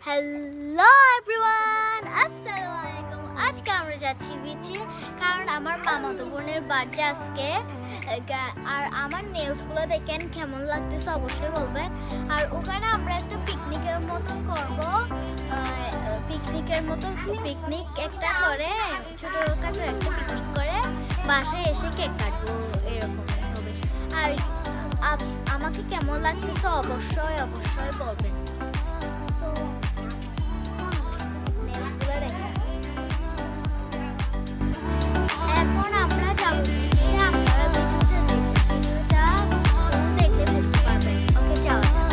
Hello everyone, আসসালামু আলাইকুম। আজকে আমরা যাচ্ছি বিচে, কারণ আমার মামাতো বোনের বার্থডে আজকে। আর আমার নেলসগুলো দেখেন কেমন লাগতেছে অবশ্যই বলবেন। আর ওখানে আমরা একটা পিকনিকের মতন করব, পিকনিক একটা করে, ছোটখাটো একটা পিকনিক করে বাসায় এসে কেক কাটবো, এরকম হবে। আর আমাকে কেমন লাগতেছে অবশ্যই বলবেন। এখন আমরা যাব দিচ্ছি, আপনারা ভিডিওটা দেখলে বুঝতে পারবেন। ওকে, যাওয়া যাক।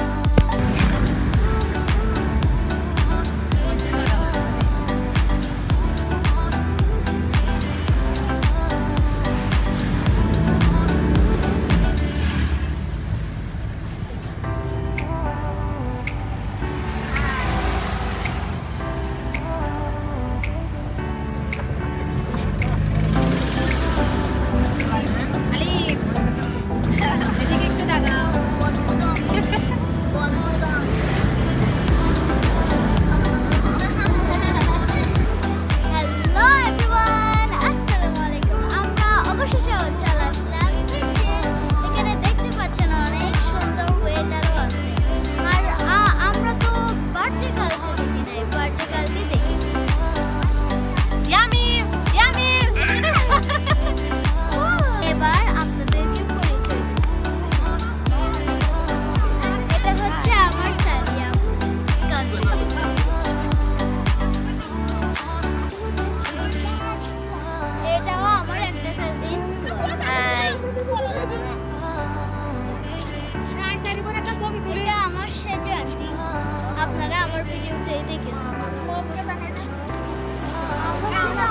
আপনারা আমার ভিডিওটাই দেখেছেন।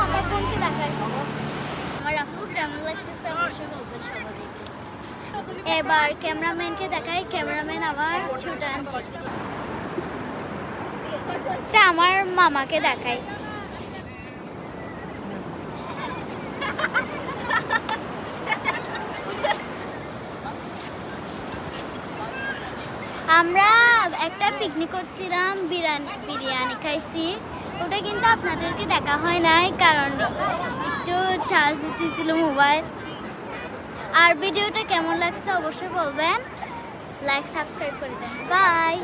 আমার বোনকে দেখাই, আমার আপু কেমন লাগতেছে অবশ্যই বলবেন সবাই। এবার ক্যামেরাম্যানকে দেখাই, ক্যামেরাম্যান আমার ছোট আন্টি। এটা আমার মামাকে দেখাই। আমরা একটা পিকনিক করছিলাম, বিরিয়ানি খাইছি। ওটা কিন্তু আপনাদেরকে দেখা হয় নাই, কারণ একটু চার্জ দিতেছিল মোবাইল। আর ভিডিওটা কেমন লাগছে অবশ্যই বলবেন, লাইক সাবস্ক্রাইব করে দেন। বাই।